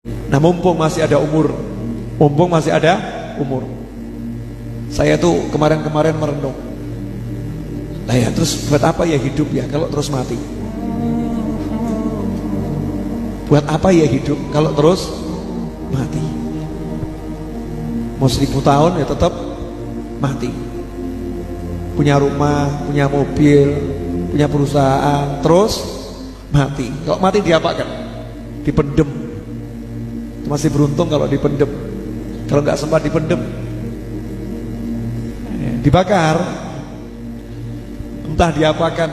Nah, mumpung masih ada umur, saya tuh kemarin-kemarin merenung. Nah ya, terus buat apa ya hidup ya kalau terus mati? Buat apa ya hidup kalau terus mati? Mau 1000 tahun ya tetap mati. Punya rumah, punya mobil, punya perusahaan, terus mati. Kalau mati diapakan? Dipendem. Masih beruntung kalau dipendem. Kalau nggak sempat dipendem, dibakar, entah diapakan,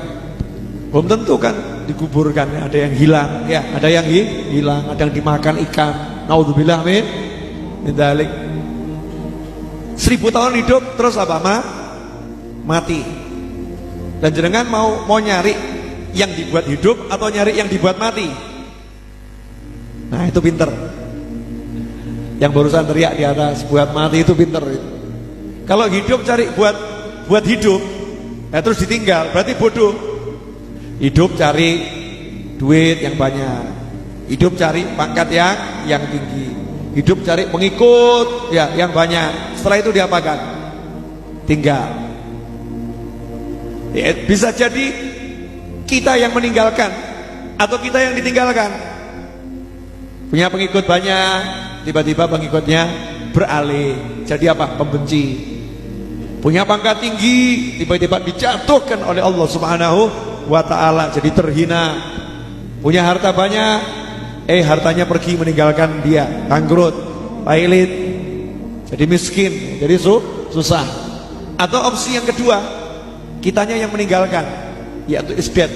belum tentu kan dikuburkan. Ada yang hilang, ya, ada yang hilang, ada yang dimakan ikan. Naudzubillah min dzalik. 1000 tahun hidup terus apa? Mati. Dan jenengan mau nyari yang dibuat hidup atau nyari yang dibuat mati? Nah, itu pinter. Yang barusan teriak di atas buat mati itu pinter. Kalau hidup cari buat hidup, ya terus ditinggal, berarti bodoh. Hidup cari duit yang banyak, hidup cari pangkat yang tinggi, hidup cari pengikut ya yang banyak. Setelah itu diapakan? Tinggal. Ya, bisa jadi kita yang meninggalkan atau kita yang ditinggalkan. Punya pengikut banyak, tiba-tiba pengikutnya beralih jadi apa? Pembenci. Punya pangkat tinggi, tiba-tiba dijatuhkan oleh Allah Subhanahu wa ta'ala, jadi terhina. Punya harta banyak, hartanya pergi meninggalkan dia, bangkrut, pailit, jadi miskin, jadi susah. Atau opsi yang kedua, kitanya yang meninggalkan, yaitu isdet.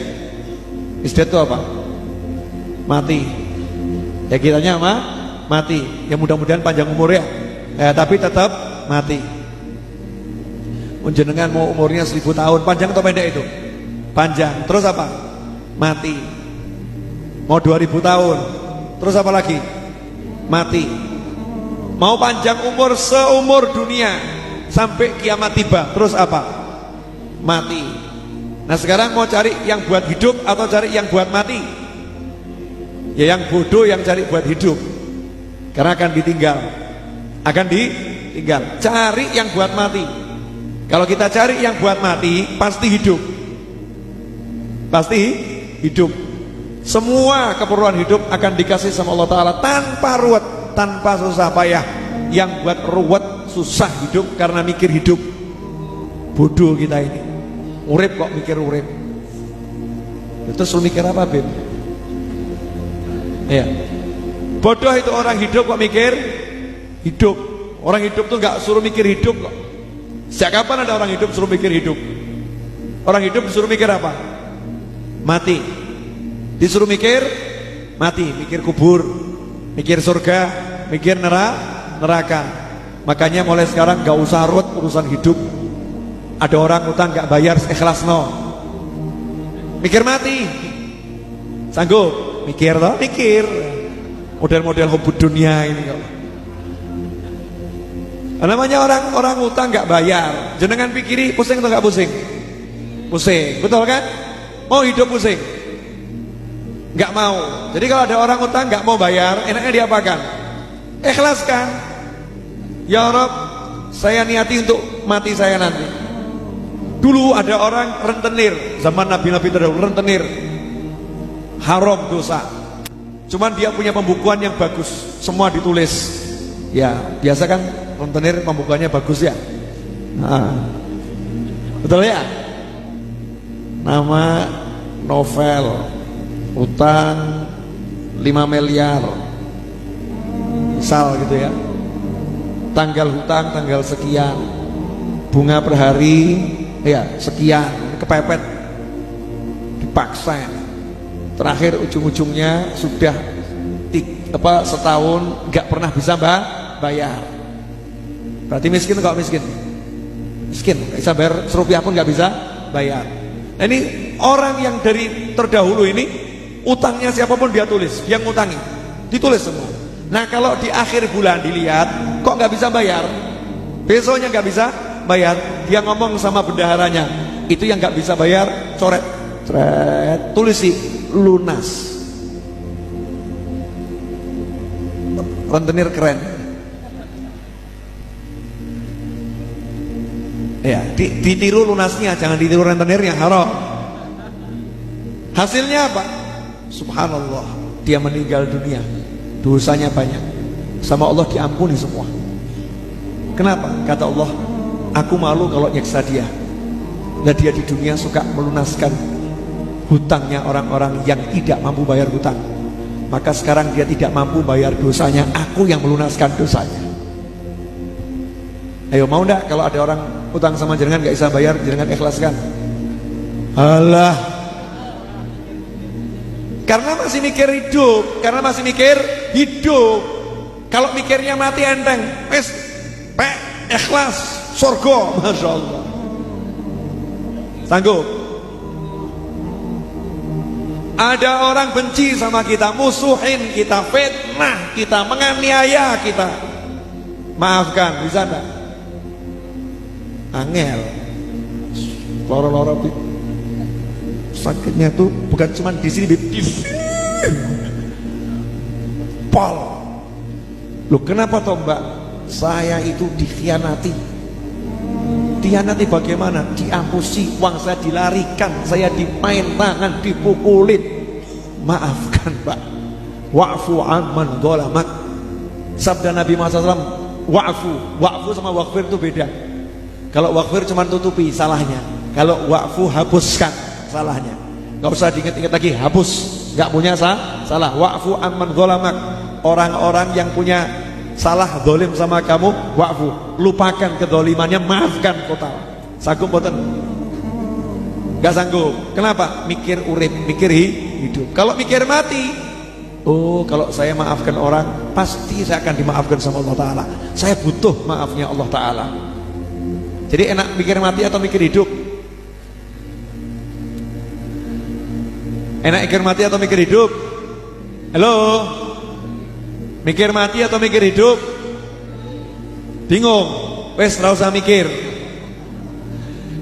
Isdet itu apa? Mati. Ya kitanya mati. Ya mudah-mudahan panjang umur ya, tapi tetap mati. Jenengan mau umurnya 1000 tahun, panjang atau pendek itu? Panjang. Terus apa? Mati. Mau 2000 tahun, terus apa lagi? Mati. Mau panjang umur seumur dunia sampai kiamat tiba, terus apa? Mati. Nah sekarang mau cari yang buat hidup atau cari yang buat mati? Ya yang bodoh yang cari buat hidup, karena akan ditinggal. Cari yang buat mati. Kalau kita cari yang buat mati, pasti hidup. Semua keperluan hidup akan dikasih sama Allah Ta'ala tanpa ruwet, tanpa susah payah. Yang buat ruwet, susah hidup karena mikir hidup. Bodoh kita ini. Urip kok mikir urip. Terus lu mikir apa, Beb? Ya. Bodoh itu orang hidup kok mikir hidup. Orang hidup tuh gak suruh mikir hidup kok. Sejak kapan ada orang hidup suruh mikir hidup? Orang hidup disuruh mikir apa? Mati. Disuruh mikir mati, mikir kubur, mikir surga, mikir neraka. Makanya mulai sekarang gak usah ruwet urusan hidup. Ada orang utang gak bayar, ikhlas no. Mikir mati. Sanggup? Mikir toh? Mikir. Model-model hubud dunia ini kok. Namanya orang utang gak bayar. Jenengan pikiri pusing atau gak pusing? Pusing, betul kan? Mau hidup pusing? Gak mau. Jadi kalau ada orang utang gak mau bayar, enaknya diapakan? Ikhlaskan. Ya Rabb, saya niati untuk mati saya nanti. Dulu ada orang rentenir, zaman Nabi-Nabi terdahulu, rentenir, haram dosa. Cuman dia punya pembukuan yang bagus, semua ditulis. Ya biasa kan rentenir pembukuannya bagus ya. Betul ya. Nama novel, utang 5 miliar, misal gitu ya. Tanggal hutang tanggal sekian, bunga per hari ya sekian, kepepet, dipaksa. Terakhir ujung-ujungnya sudah setahun nggak pernah bisa bayar. Berarti miskin kok miskin. Miskin, nggak bisa bayar serupiah pun nggak bisa bayar. Nah ini orang yang dari terdahulu ini utangnya siapapun dia tulis, yang ngutangi ditulis semua. Nah kalau di akhir bulan dilihat kok nggak bisa bayar, besoknya nggak bisa bayar, dia ngomong sama bendaharanya, itu yang nggak bisa bayar coret, tulis sih lunas. rentenir keren. Ya, ditiru lunasnya, jangan ditiru rentenir yang haram. Hasilnya apa? Subhanallah, dia meninggal dunia, dosanya banyak, sama Allah diampuni semua. Kenapa? Kata Allah, aku malu kalau nyeksa dia. Nah, dia di dunia suka melunaskan hutangnya orang-orang yang tidak mampu bayar hutang. Maka sekarang dia tidak mampu bayar dosanya, aku yang melunaskan dosanya. Ayo, mau enggak kalau ada orang utang sama jenengan gak bisa bayar, jenengan ikhlaskan? Alah, karena masih mikir hidup, karena masih mikir hidup. Kalau mikirnya mati enteng, wes ikhlas, surga, masya Allah. Sanggup? Ada orang benci sama kita, musuhin kita, fitnah kita, menganiaya kita, maafkan, bisa enggak? Angel, loro-loro sakitnya tuh bukan cuma di sini, di sini. Pol. Loh, kenapa toh Mbak? Saya itu dikhianati. Dikhianati bagaimana? Diampusi, uang saya dilarikan, saya dimain tangan, dipukulin. Maafkan Mbak. Wa'fu amman dhalamak. Sabda Nabi Muhammad SAW, wa'fu sama waqfir itu beda. Kalau waqfir cuma tutupi salahnya, kalau wa'fu hapuskan salahnya. Gak usah diingat-ingat lagi, hapus, gak punya salah. Wa'fu amman dhalamak. Orang-orang yang punya salah dolim sama kamu, wa'fu, lupakan kedolimannya, maafkan total. Sanggup boten? Gak sanggup. Kenapa? Mikir urip, mikir hidup. Kalau mikir mati, oh, kalau saya maafkan orang, pasti saya akan dimaafkan sama Allah Ta'ala. Saya butuh maafnya Allah Ta'ala. Jadi enak mikir mati atau mikir hidup? Enak mikir mati atau mikir hidup? Halo? Mikir mati atau mikir hidup? Bingung? Wes, gak usah mikir.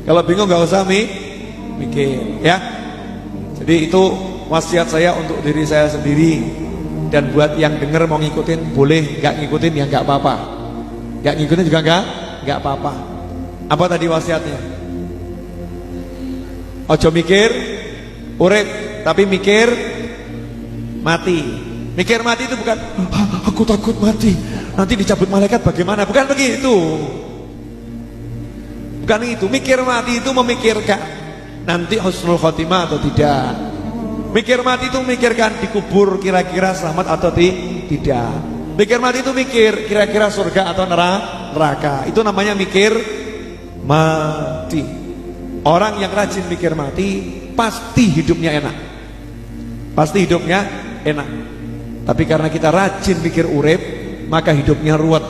Kalau bingung gak usah mikir, ya. Jadi itu wasiat saya untuk diri saya sendiri. Dan buat yang denger mau ngikutin boleh, gak ngikutin ya gak apa-apa. Gak ngikutin juga gak apa-apa. Apa tadi wasiatnya? Ojo mikir urip, tapi mikir mati. Mikir mati itu bukan aku takut mati, nanti dicabut malaikat bagaimana, bukan begitu. Bukan itu. Mikir mati itu memikirkan nanti husnul khotimah atau tidak. Mikir mati itu memikirkan dikubur kira-kira selamat atau tidak. Mikir mati itu mikir kira-kira surga atau neraka. Itu namanya mikir mati. Orang yang rajin mikir mati pasti hidupnya enak. Pasti hidupnya enak. Tapi karena kita rajin mikir urip, maka hidupnya ruwet.